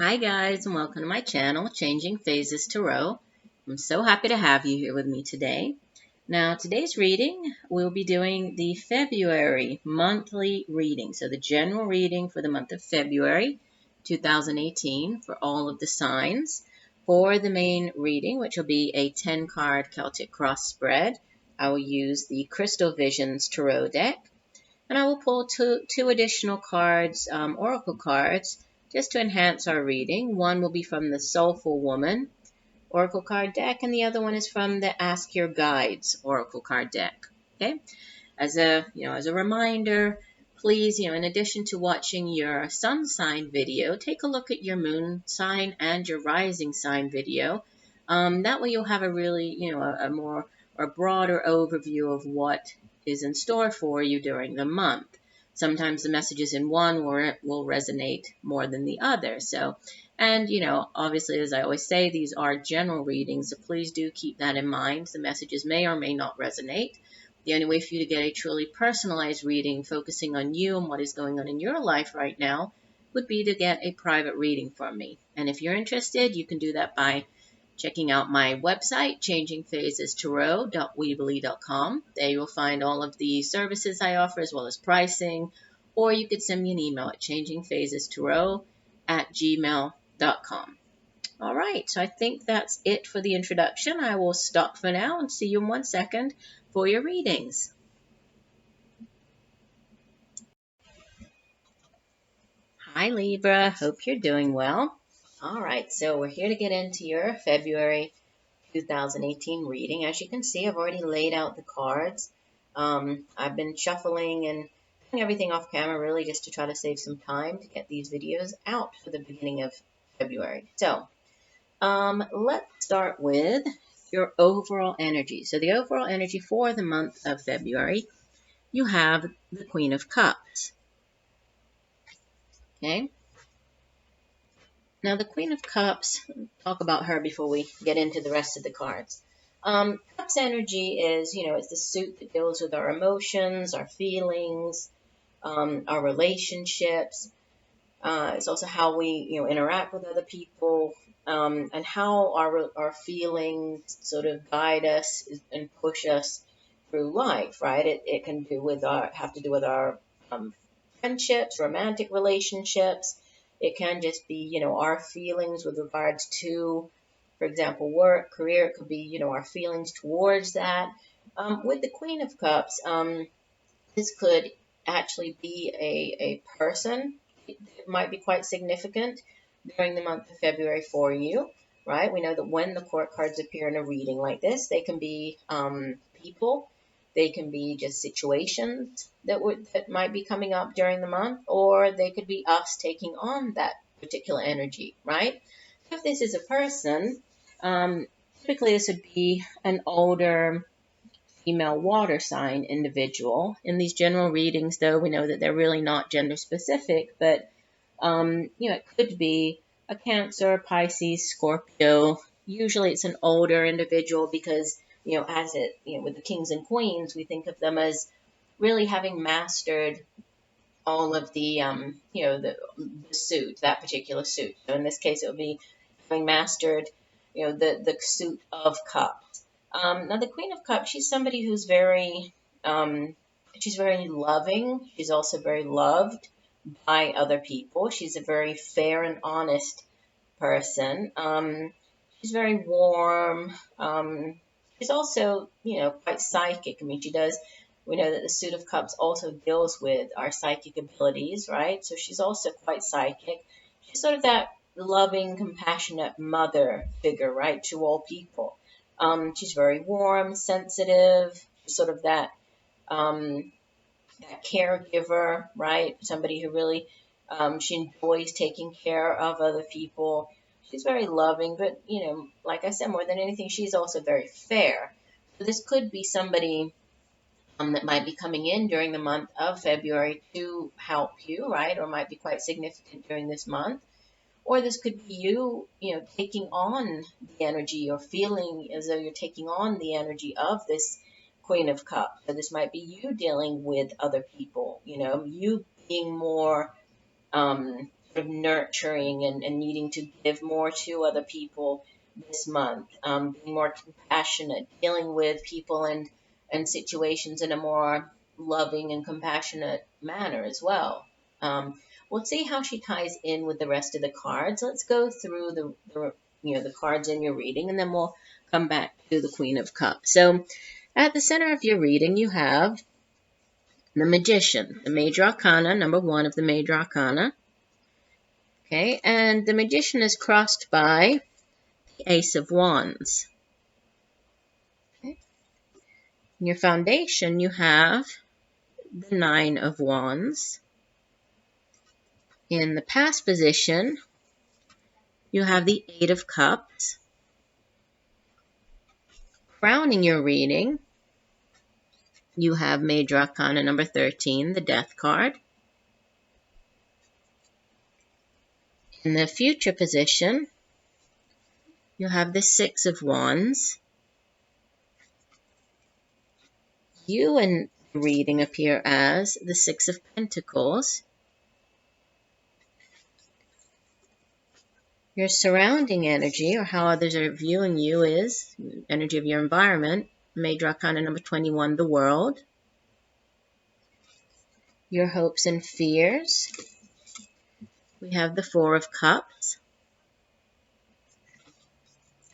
Hi guys, and welcome to my channel, Changing Phases Tarot. I'm so happy to have you here with me today. Now, today's reading, we'll be doing the February monthly reading. So the general reading for the month of February 2018 for all of the signs. For the main reading, which will be a 10-card Celtic cross spread, I will use the Crystal Visions Tarot deck. And I will pull two additional cards, oracle cards, just to enhance our reading. One will be from the Soulful Woman oracle card deck, and the other one is from the Ask Your Guides oracle card deck. Okay, as a reminder, please, in addition to watching your sun sign video, take a look at your moon sign and your rising sign video. That way, you'll have a really, a more or broader overview of what is in store for you during the month. Sometimes the messages in one will resonate more than the other. So, and obviously, as I always say, these are general readings, so please do keep that in mind. The messages may or may not resonate. The only way for you to get a truly personalized reading focusing on you and what is going on in your life right now would be to get a private reading from me. And if you're interested, you can do that by checking out my website, changingphasestarot.weebly.com. There you'll find all of the services I offer as well as pricing, or you could send me an email at changingphasestarot@gmail.com. All right, so I think that's it for the introduction. I will stop for now and see you in 1 second for your readings. Hi Libra, hope you're doing well. All right, so we're here to get into your February 2018 reading. As you can see, I've already laid out the cards. I've been shuffling and putting everything off camera really just to try to save some time to get these videos out for the beginning of February. So let's start with your overall energy. So the overall energy for the month of February, you have the Queen of Cups. Okay. Now the Queen of Cups, talk about her before we get into the rest of the cards. Cups energy is, it's the suit that deals with our emotions, our feelings, our relationships. It's also how we, interact with other people, and how our feelings sort of guide us and push us through life, right? It can have to do with our friendships, romantic relationships. It can just be, our feelings with regards to, for example, work, career. It could be, our feelings towards that. With the Queen of Cups, this could actually be a person. It might be quite significant during the month of February for you, right? We know that when the court cards appear in a reading like this, they can be people. They can be just situations that might be coming up during the month, or they could be us taking on that particular energy, right? If this is a person, typically this would be an older female water sign individual. In these general readings, though, we know that they're really not gender specific, but it could be a Cancer, Pisces, Scorpio. Usually it's an older individual because with the kings and queens, we think of them as really having mastered all of the, the suit, that particular suit. So in this case, it would be having mastered, the suit of cups. Now, the Queen of Cups, she's somebody who's she's very loving. She's also very loved by other people. She's a very fair and honest person. She's very warm. She's also, quite psychic. I mean, we know that the Suit of Cups also deals with our psychic abilities, right? So she's also quite psychic. She's sort of that loving, compassionate mother figure, right, to all people. She's very warm, sensitive. She's sort of that caregiver, right? Somebody who really, she enjoys taking care of other people. She's very loving, but, like I said, more than anything, she's also very fair. So this could be somebody that might be coming in during the month of February to help you, right? Or might be quite significant during this month. Or this could be you, taking on the energy or feeling as though you're taking on the energy of this Queen of Cups. So this might be you dealing with other people, you being more sort of nurturing and needing to give more to other people this month, being more compassionate, dealing with people and situations in a more loving and compassionate manner as well. We'll see how she ties in with the rest of the cards. Let's go through the cards in your reading, and then we'll come back to the Queen of Cups. So at the center of your reading, you have the Magician, the Major Arcana, number 1 of the Major Arcana. Okay, and the Magician is crossed by the Ace of Wands. Okay. In your foundation, you have the 9 of Wands. In the past position, you have the 8 of Cups. Crowning your reading, you have Major Arcana number 13, the Death card. In the future position, you have the 6 of Wands. You in the reading appear as the 6 of Pentacles. Your surrounding energy, or how others are viewing you, is energy of your environment. Major Arcana number 21, the World. Your hopes and fears. We have the 4 of Cups.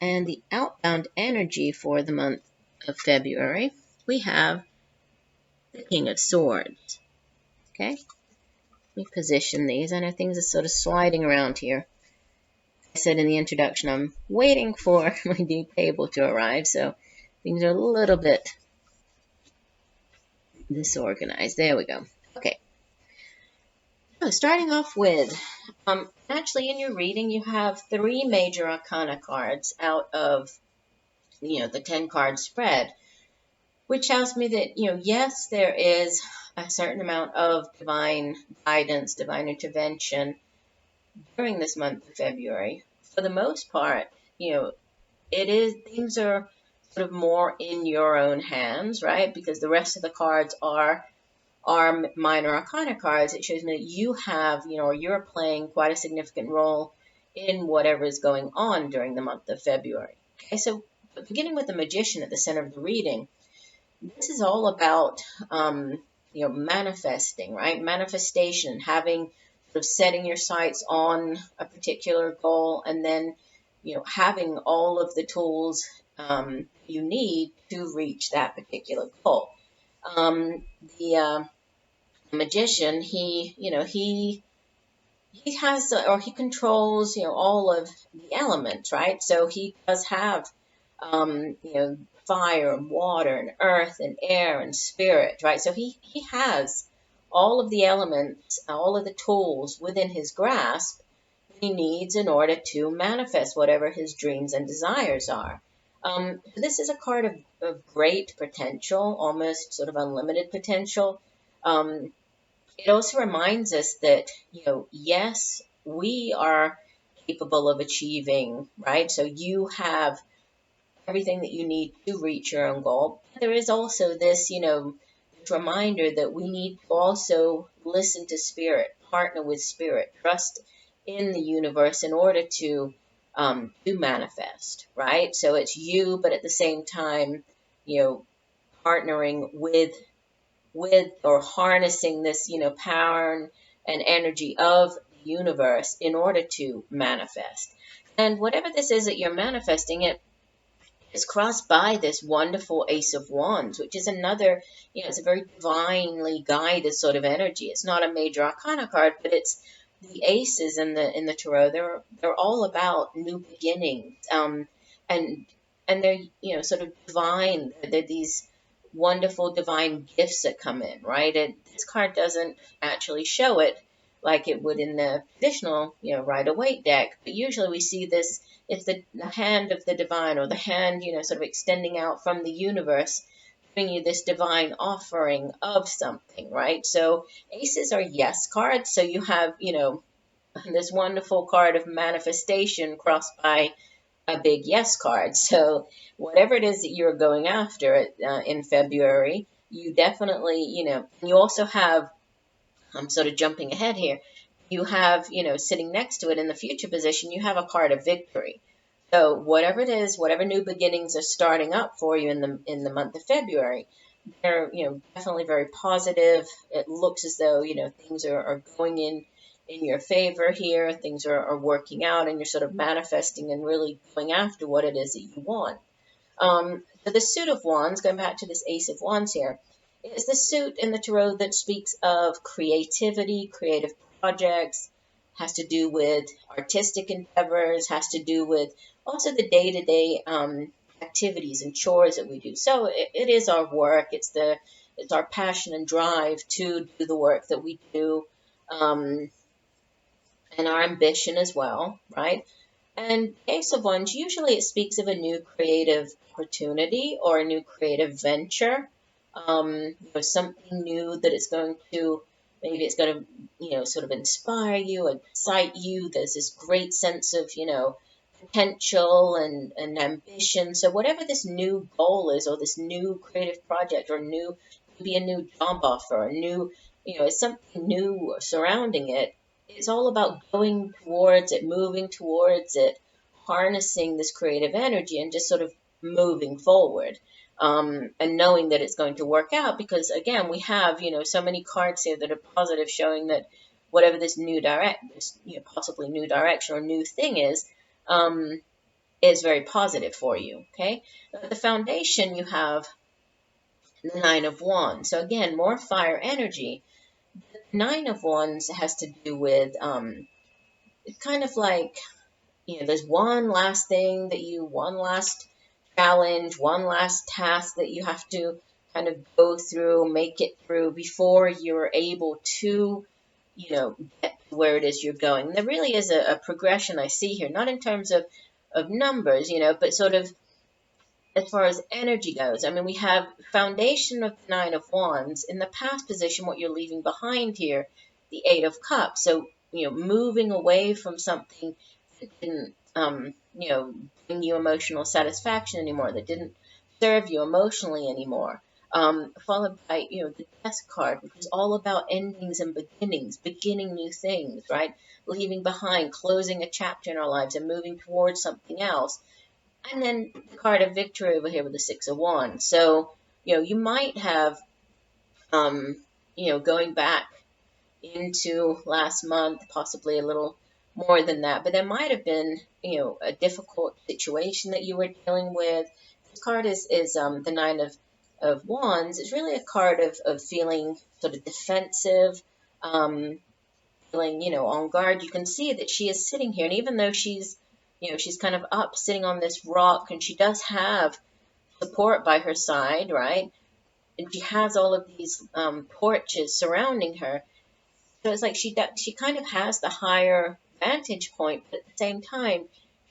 And the outbound energy for the month of February, we have the King of Swords. Okay? Let me position these. I know things are sort of sliding around here. I said in the introduction, I'm waiting for my new table to arrive, so things are a little bit disorganized. There we go. Okay. So starting off with, actually in your reading, you have 3 Major Arcana cards out of, the 10 card spread, which tells me that, yes, there is a certain amount of divine guidance, divine intervention during this month of February. For the most part, things are sort of more in your own hands, right? Because the rest of the cards are minor arcana cards. It shows me that you have, you're playing quite a significant role in whatever is going on during the month of February. Okay, so beginning with the Magician at the center of the reading, this is all about, manifesting, right? Manifestation, having sort of setting your sights on a particular goal, and then, having all of the tools you need to reach that particular goal. The Magician, he has, or he controls, all of the elements, right? So he does have, fire and water and earth and air and spirit, right? So he has all of the elements, all of the tools within his grasp he needs in order to manifest whatever his dreams and desires are. This is a card of great potential, almost sort of unlimited potential. It also reminds us that, yes, we are capable of achieving, right? So you have everything that you need to reach your own goal. There is also this, this reminder that we need to also listen to spirit, partner with spirit, trust in the universe in order to manifest, right? So it's you, but at the same time, partnering with or harnessing this, power and energy of the universe in order to manifest. And whatever this is that you're manifesting, it is crossed by this wonderful Ace of Wands, which is another, it's a very divinely guided sort of energy. It's not a Major Arcana card, but it's the aces in the tarot. They're all about new beginnings, and they're sort of divine. They're these wonderful divine gifts that come in, right? This card doesn't actually show it like it would in the traditional, Rider-Waite deck. But usually we see this, it's the hand of the divine, or the hand, sort of extending out from the universe, giving you this divine offering of something, right? So aces are yes cards. So you have, this wonderful card of manifestation crossed by a big yes card. So whatever it is that you're going after in February, you definitely, you also have, I'm sort of jumping ahead here, you have, sitting next to it in the future position, you have a card of victory. So whatever it is, whatever new beginnings are starting up for you in the month of February, they're, definitely very positive. It looks as though, things are going in your favor here. Things are working out, and you're sort of manifesting and really going after what it is that you want. So the suit of wands, going back to this ace of wands here, is the suit in the tarot that speaks of creativity, creative projects, has to do with artistic endeavors, has to do with also the day-to-day activities and chores that we do. So it is our work. It's our passion and drive to do the work that we do, and our ambition as well, right? And Ace of Wands, usually it speaks of a new creative opportunity or a new creative venture, something new that is going to, maybe it's going to, sort of inspire you, excite you. There's this great sense of, potential and ambition. So whatever this new goal is, or this new creative project, or maybe a new job offer, a new, it's something new surrounding it. It's all about going towards it, moving towards it, harnessing this creative energy and just sort of moving forward, and knowing that it's going to work out, because again, we have, so many cards here that are positive, showing that whatever this possibly new direction or new thing is very positive for you. Okay. At the foundation, you have the Nine of Wands. So again, more fire energy. The Nine of Wands has to do with, it's kind of like, there's one last challenge, one last task that you have to kind of go through, make it through before you're able to, get to where it is you're going. There really is a progression I see here, not in terms of numbers, but sort of as far as energy goes. I mean, we have foundation of the Nine of Wands. In the past position, what you're leaving behind here, the Eight of Cups. So, moving away from something that didn't, bring you emotional satisfaction anymore, that didn't serve you emotionally anymore. Followed by, the Death card, which is all about endings and beginnings, beginning new things, right? Leaving behind, closing a chapter in our lives and moving towards something else. And then the card of victory over here with the Six of Wands. So, you might have, going back into last month, possibly a little more than that, but there might have been, a difficult situation that you were dealing with. This card is the Nine of Wands. It's really a card of feeling sort of defensive, feeling, on guard. You can see that she is sitting here, and even though she's kind of up, sitting on this rock, and she does have support by her side, right? And she has all of these torches surrounding her. So it's like she kind of has the higher vantage point, but at the same time,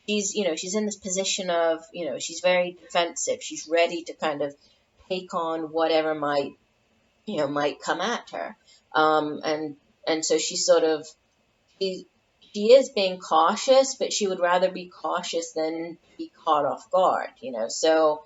she's in this position of, she's very defensive. She's ready to kind of take on whatever might come at her. And so she's sort of, she is being cautious, but she would rather be cautious than be caught off guard, So,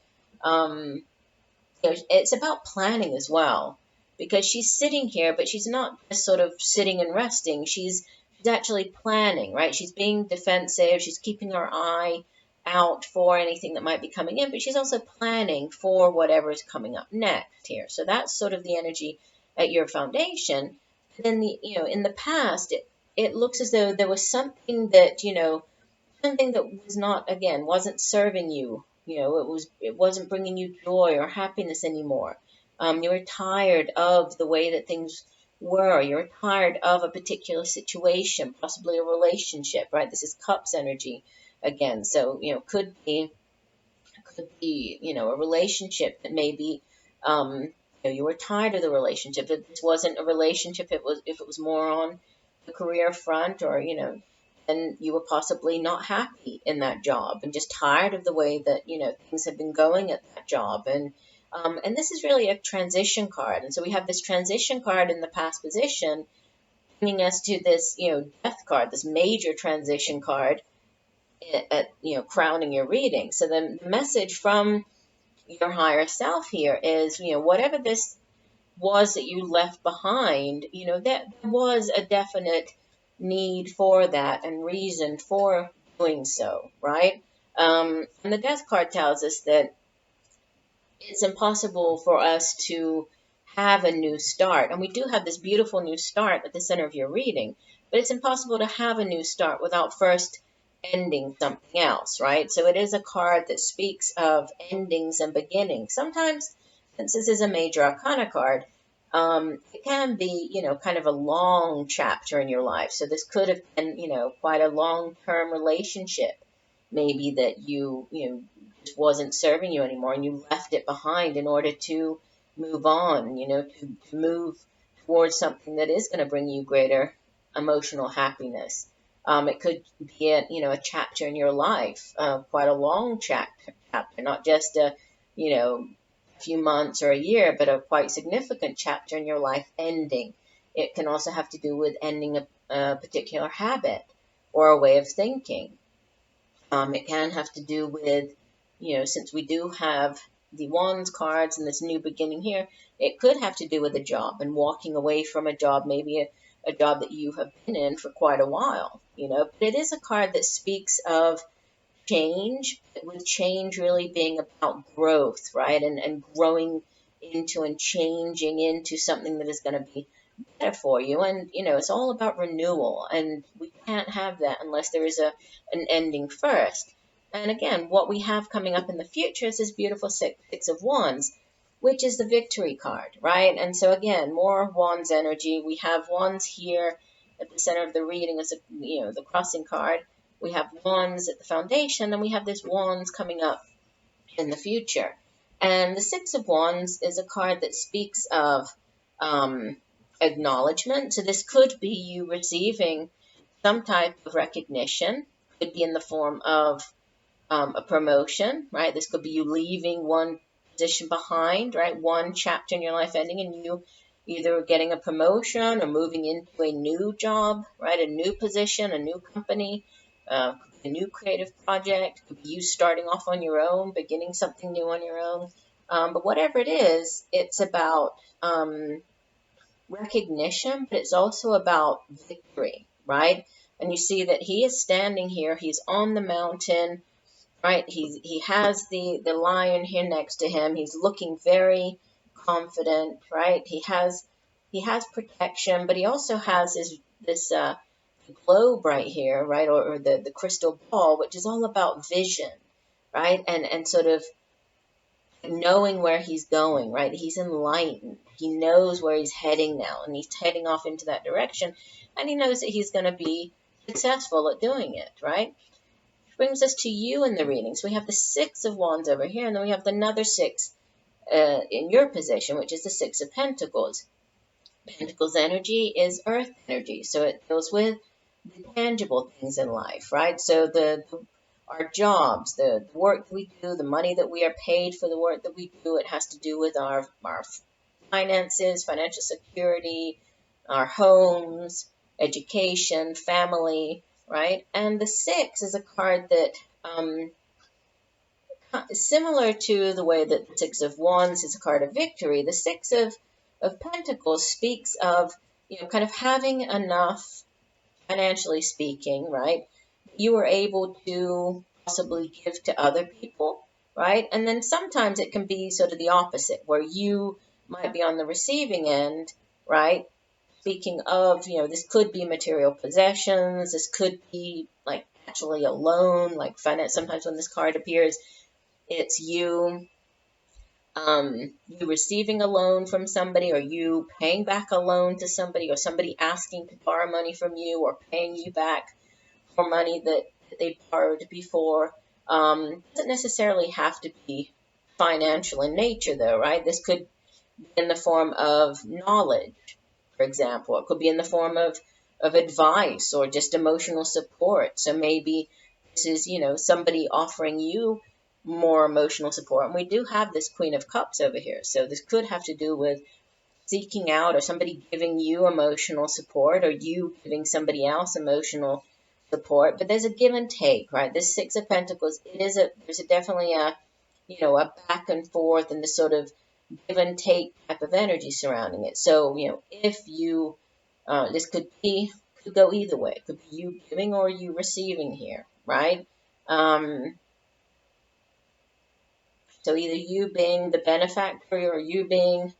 it's about planning as well, because she's sitting here, but she's not just sort of sitting and resting. She's actually planning, right? She's being defensive. She's keeping her eye out for anything that might be coming in, but she's also planning for whatever is coming up next here. So that's sort of the energy at your foundation. Then in the past, it looks as though there was something that, something that was not, again, wasn't serving you. It wasn't bringing you joy or happiness anymore. You were tired of the way that things were. You were tired of a particular situation, possibly a relationship, right? This is Cups energy again. So, could be, a relationship that maybe, you were tired of the relationship. If this wasn't a relationship, if it was more on the career front, or, and you were possibly not happy in that job and just tired of the way that, things have been going at that job. And this is really a transition card. And so we have this transition card in the past position, bringing us to this, Death card, this major transition card at crowning your reading. So the message from your higher self here is, whatever this was that you left behind, that was a definite need for that and reason for doing so, right? And the Death card tells us that it's impossible for us to have a new start. And we do have this beautiful new start at the center of your reading, but it's impossible to have a new start without first ending something else, right? So it is a card that speaks of endings and beginnings. Sometimes, since this is a major arcana card, it can be, kind of a long chapter in your life. So this could have been, quite a long-term relationship, maybe that just wasn't serving you anymore, and you left it behind in order to move on, to move towards something that is going to bring you greater emotional happiness. It could be a chapter in your life, quite a long chapter, not just a few months or a year, but a quite significant chapter in your life ending. It can also have to do with ending a particular habit or a way of thinking. It can have to do with, since we do have the Wands cards and this new beginning here, it could have to do with a job and walking away from a job, maybe a job that you have been in for quite a while, But it is a card that speaks of change, with change really being about growth, right? And growing into and changing into something that is going to be better for you. And, it's all about renewal. And we can't have that unless there is an ending first. And again, what we have coming up in the future is this beautiful six of Wands, which is the victory card, right? And so again, more Wands energy. We have Wands here at the center of the reading as the crossing card. We have Wands at the foundation, and we have this Wands coming up in the future. And the Six of Wands is a card that speaks of acknowledgement. So this could be you receiving some type of recognition. Could be in the form of a promotion, right? This could be you leaving one position behind, right? One chapter in your life ending, and you either getting a promotion or moving into a new job, right? A new position, a new company, a new creative project. Could be you starting off on your own, beginning something new on your own. But whatever it is, it's about recognition, but it's also about victory, right? And you see that he is standing here. He's on the mountain, right? He has the lion here next to him. He's looking very confident, right? He has protection, but he also has this globe right here, right? Or the crystal ball, which is all about vision, right? And sort of knowing where he's going, right? He's enlightened. He knows where he's heading now, and he's heading off into that direction, and he knows that he's going to be successful at doing it, right? Which brings us to you in the reading. So we have the Six of Wands over here, and then we have another six in your position, which is the Six of Pentacles. Pentacles energy is earth energy, so it deals with the tangible things in life, right? So our jobs, the work we do, the money that we are paid for the work that we do, it has to do with our finances, financial security, our homes, education, family, right? And the Six is a card that similar to the way that the Six of Wands is a card of victory. The Six of Pentacles speaks of, kind of having enough, financially speaking, right? You are able to possibly give to other people, right? And then sometimes it can be sort of the opposite, where you might be on the receiving end, right? Speaking of, this could be material possessions. This could be like actually a loan, like finance. Sometimes when this card appears, it's you receiving a loan from somebody, or you paying back a loan to somebody, or somebody asking to borrow money from you, or paying you back for money that they borrowed before. Doesn't necessarily have to be financial in nature, though, right? This could be in the form of knowledge, for example. It could be in the form of advice or just emotional support. So maybe this is, somebody offering you more emotional support. And we do have this Queen of Cups over here. So this could have to do with seeking out, or somebody giving you emotional support, or you giving somebody else emotional support. But there's a give and take, right? This Six of Pentacles, there's definitely a back and forth, and this sort of give and take type of energy surrounding it. So, if you, this could be could go either way. It could be you giving or you receiving here, right? So either you being the benefactor or you being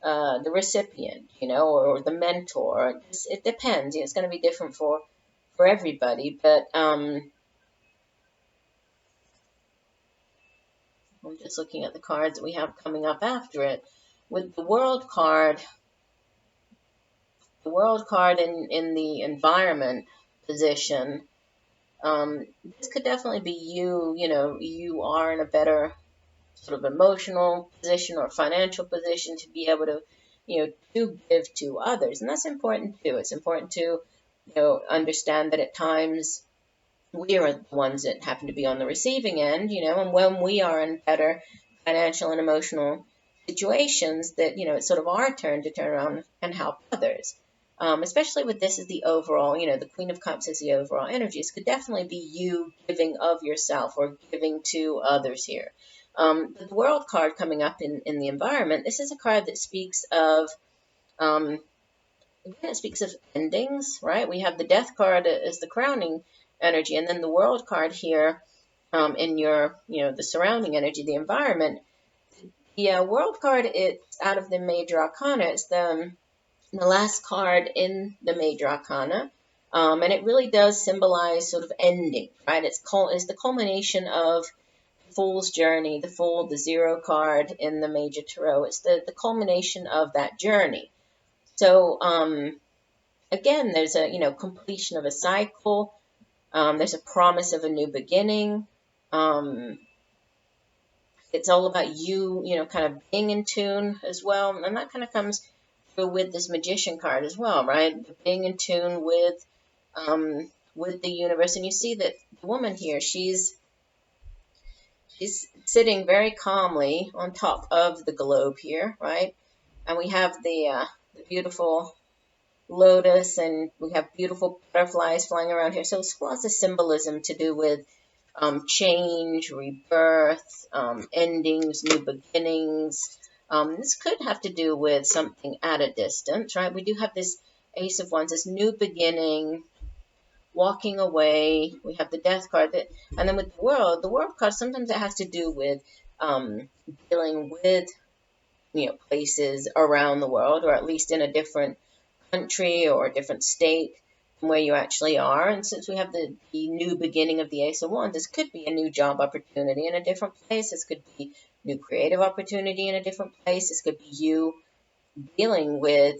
the recipient, or the mentor. It depends. It's going to be different for everybody. But I'm just looking at the cards that we have coming up after it. With the World card, in the environment position, this could definitely be you. You are in a better sort of emotional position or financial position to be able to, to give to others. And that's important too. It's important to, understand that at times we are the ones that happen to be on the receiving end, and when we are in better financial and emotional situations, that, it's sort of our turn to turn around and help others. Especially with this as the overall, the Queen of Cups is the overall energy. This could definitely be you giving of yourself or giving to others here. The World card coming up in the environment, this is a card that speaks of, again, it speaks of endings, right? We have the Death card as the crowning energy, and then the World card here in your, the surrounding energy, the environment. The World card, it's out of the Major Arcana. It's the last card in the Major Arcana. And it really does symbolize sort of ending, right? It's the culmination of the Fool's journey, the Zero card in the Major Tarot. It's the culmination of that journey. So, again, there's a, completion of a cycle. There's a promise of a new beginning. It's all about you, kind of being in tune as well. And that kind of comes through with this Magician card as well, right? Being in tune with the universe. And you see that the woman here, she's sitting very calmly on top of the globe here, right? And we have the beautiful lotus, and we have beautiful butterflies flying around here. So it's lots of symbolism to do with change, rebirth, endings, new beginnings. This could have to do with something at a distance, right? We do have this Ace of Wands, this new beginning, walking away. We have the Death card, and then with the World card, sometimes it has to do with dealing with, places around the world, or at least in a different country or a different state from where you actually are. And since we have the new beginning of the Ace of Wands, this could be a new job opportunity in a different place. This could be new creative opportunity in a different place. This could be you dealing with,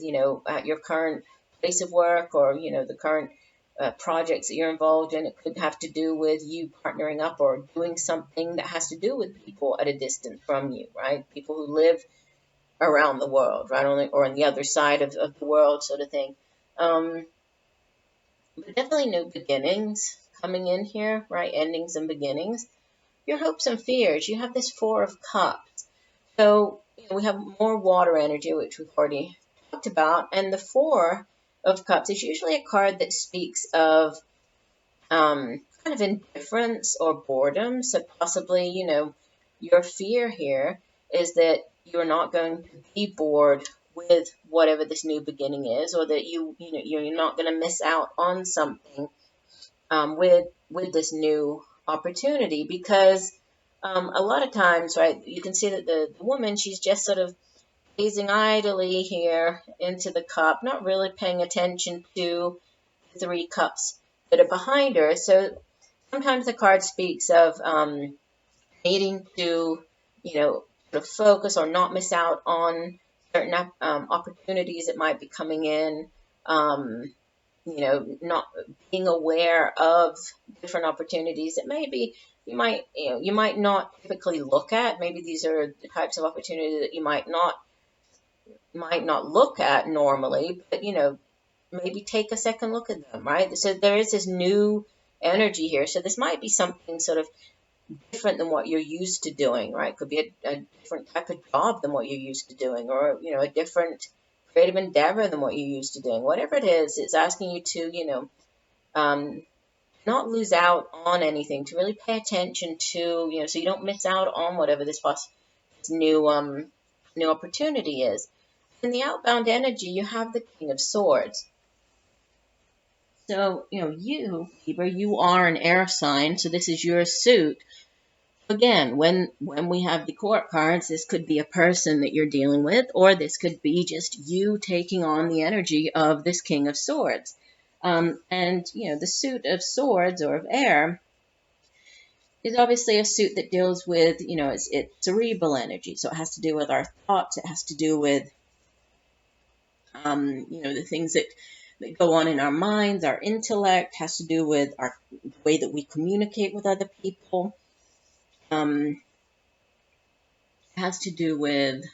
at your current place of work, or, the current projects that you're involved in. It could have to do with you partnering up or doing something that has to do with people at a distance from you, right? People who live around the world, right? Or on the other side of the world, sort of thing. But definitely new beginnings coming in here, right? Endings and beginnings. Your hopes and fears. You have this Four of Cups. So we have more water energy, which we've already talked about. And the Four of Cups is usually a card that speaks of kind of indifference or boredom. So possibly, your fear here is that you're not going to be bored with whatever this new beginning is, or that you're not going to miss out on something with this new opportunity. Because a lot of times, right, you can see that the woman, she's just sort of gazing idly here into the cup, not really paying attention to the Three Cups that are behind her. So sometimes the card speaks of needing to, sort of focus or not miss out on certain opportunities that might be coming in. Not being aware of different opportunities that maybe you might not typically look at. Maybe these are the types of opportunities that you might not look at normally, but maybe take a second look at them, right? So there is this new energy here. So this might be something sort of different than what you're used to doing, right? Could be a different type of job than what you're used to doing, or a different creative endeavor than what you're used to doing. Whatever it is, it's asking you to not lose out on anything, to really pay attention to, so you don't miss out on whatever this new opportunity is. In the outbound energy, you have the King of Swords. So, you, Libra, you are an air sign, so this is your suit. Again, when we have the court cards, this could be a person that you're dealing with, or this could be just you taking on the energy of this King of Swords. And, the suit of swords or of air is obviously a suit that deals with, it's cerebral energy. So it has to do with our thoughts. It has to do with, the things that go on in our minds. Our intellect has to do with the way that we communicate with other people. Has to do with,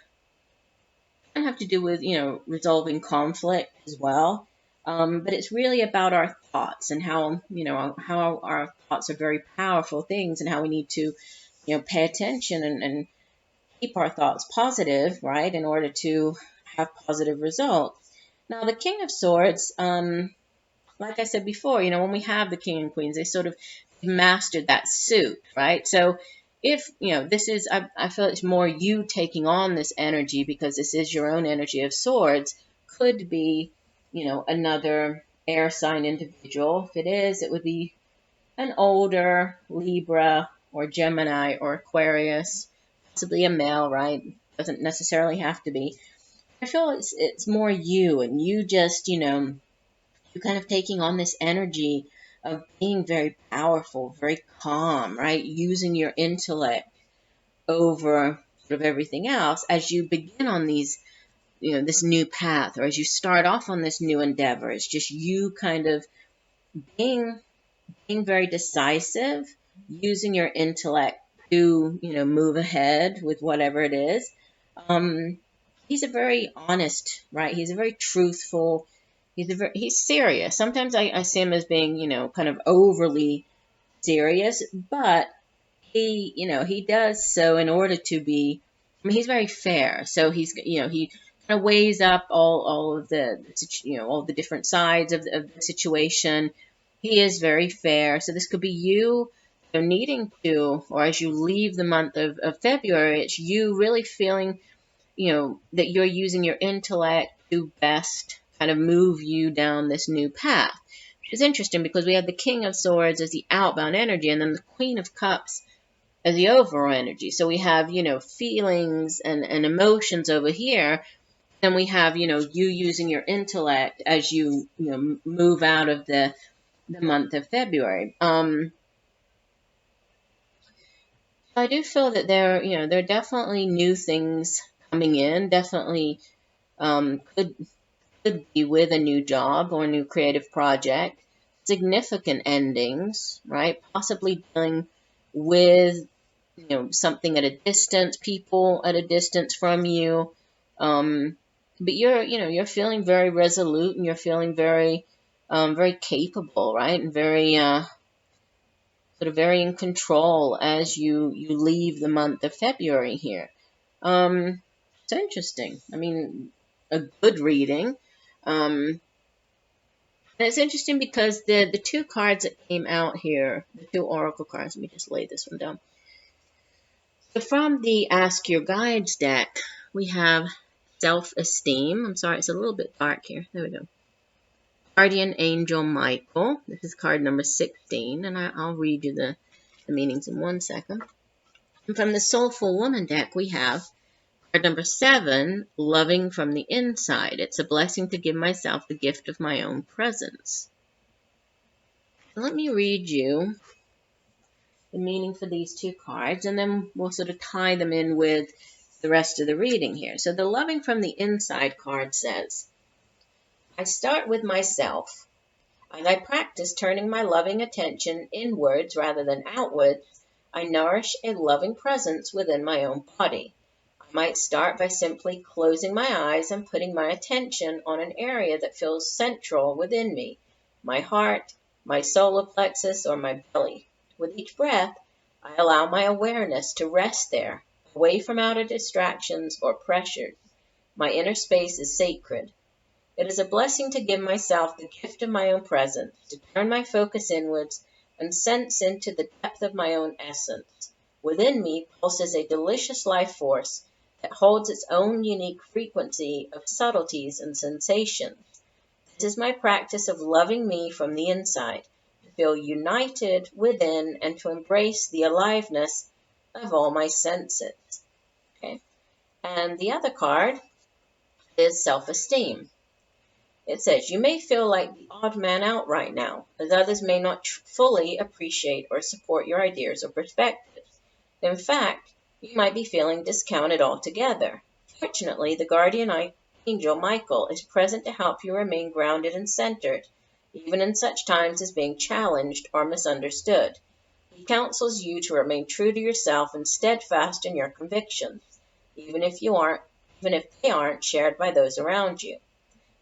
resolving conflict as well. But it's really about our thoughts and how our thoughts are very powerful things, and how we need to, pay attention and keep our thoughts positive, right, in order to have positive results. Now, the King of Swords, like I said before, when we have the King and Queens, they sort of mastered that suit, right? So if, this is, I feel it's more you taking on this energy, because this is your own energy of swords, could be, another air sign individual. If it is, it would be an older Libra or Gemini or Aquarius, possibly a male, right? Doesn't necessarily have to be. I feel it's more you, and you just, you're kind of taking on this energy of being very powerful, very calm, right? Using your intellect over sort of everything else as you begin on these, this new path, or as you start off on this new endeavor. It's just you kind of being very decisive, using your intellect to, move ahead with whatever it is. He's a very honest, right? He's a very truthful, he's serious. Sometimes I see him as being, kind of overly serious, but he does so in order to be, he's very fair. So he kind of weighs up all of the, all the different sides of the situation. He is very fair. So this could be you, needing to, or as you leave the month of February, it's you really feeling, that you're using your intellect to best kind of move you down this new path. Which is interesting, because we have the King of Swords as the outbound energy, and then the Queen of Cups as the overall energy. So we have, feelings and emotions over here. Then we have, you using your intellect as you, move out of the month of February. I do feel that there are definitely new things coming in. Definitely could be with a new job or a new creative project. Significant endings, right? Possibly dealing with, something at a distance, people at a distance from you. But you're feeling very resolute, and you're feeling very, very capable, right? And very, sort of very in control as you leave the month of February here. It's interesting. I mean, a good reading. And it's interesting because the two cards that came out here, the two oracle cards, let me just lay this one down. So from the Ask Your Guides deck, we have Self-Esteem. I'm sorry, it's a little bit dark here. There we go. Guardian Angel Michael. This is card number 16, and I'll read you the meanings in 1 second. And from the Soulful Woman deck, we have card number 7, Loving from the Inside. It's a blessing to give myself the gift of my own presence. Let me read you the meaning for these two cards, and then we'll sort of tie them in with the rest of the reading here. So the Loving from the Inside card says, I start with myself, and I practice turning my loving attention inwards rather than outwards. I nourish a loving presence within my own body. I might start by simply closing my eyes and putting my attention on an area that feels central within me, my heart, my solar plexus, or my belly. With each breath, I allow my awareness to rest there, away from outer distractions or pressures. My inner space is sacred. It is a blessing to give myself the gift of my own presence, to turn my focus inwards and sense into the depth of my own essence. Within me pulses a delicious life force that holds its own unique frequency of subtleties and sensations. This is my practice of loving me from the inside, to feel united within and to embrace the aliveness of all my senses. Okay. And the other card is self-esteem. It says, you may feel like the odd man out right now, as others may not fully appreciate or support your ideas or perspectives. In fact, you might be feeling discounted altogether. Fortunately, the guardian angel Michael is present to help you remain grounded and centered, even in such times as being challenged or misunderstood. He counsels you to remain true to yourself and steadfast in your convictions, even if they aren't shared by those around you.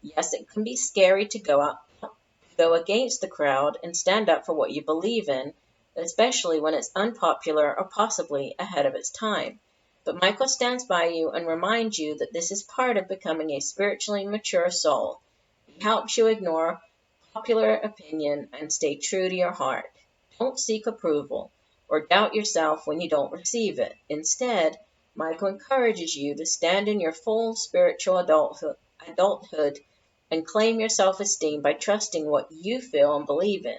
Yes, it can be scary to go against the crowd and stand up for what you believe in, especially when it's unpopular or possibly ahead of its time. But Michael stands by you and reminds you that this is part of becoming a spiritually mature soul. He helps you ignore popular opinion and stay true to your heart. Don't seek approval or doubt yourself when you don't receive it. Instead, Michael encourages you to stand in your full spiritual adulthood and claim your self-esteem by trusting what you feel and believe in.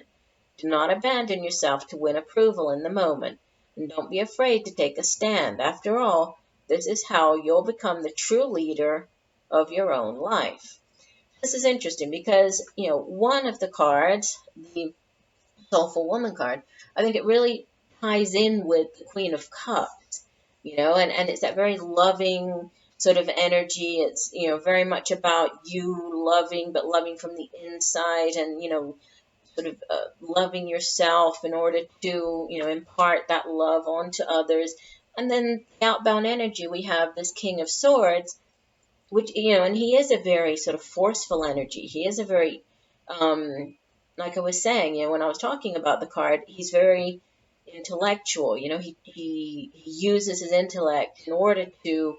Do not abandon yourself to win approval in the moment, and don't be afraid to take a stand. After all, this is how you'll become the true leader of your own life. This is interesting because, one of the cards, the Soulful Woman card, I think it really ties in with the Queen of Cups, and it's that very loving sort of energy. It's, very much about you loving, but loving from the inside and, sort of loving yourself in order to, impart that love onto others. And then the outbound energy, we have this King of Swords, which, and he is a very sort of forceful energy. He is a very, like I was saying, when I was talking about the card, he's very intellectual. He uses his intellect in order to,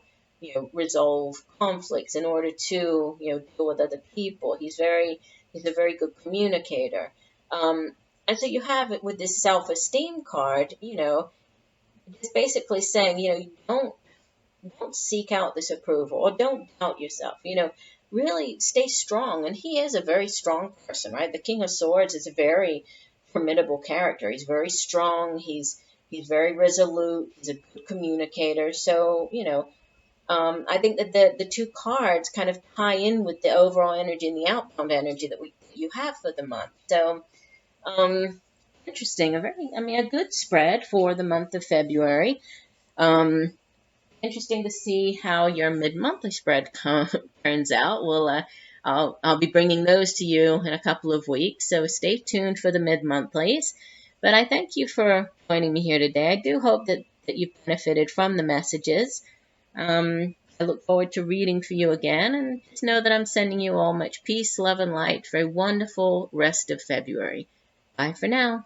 resolve conflicts, in order to, deal with other people. He's a very good communicator. And so you have it with this self-esteem card, it's basically saying, don't seek out this approval or don't doubt yourself, really stay strong. And he is a very strong person, right? The King of Swords is a very formidable character. He's very strong. He's very resolute. He's a good communicator. So, I think that the two cards kind of tie in with the overall energy and the outbound energy that you have for the month. So, interesting. A good spread for the month of February. Interesting to see how your mid-monthly spread turns out. I'll be bringing those to you in a couple of weeks, so stay tuned for the mid-monthlies. But I thank you for joining me here today. I do hope that you benefited from the messages. I look forward to reading for you again, and just know that I'm sending you all much peace, love, and light for a wonderful rest of February. Bye for now.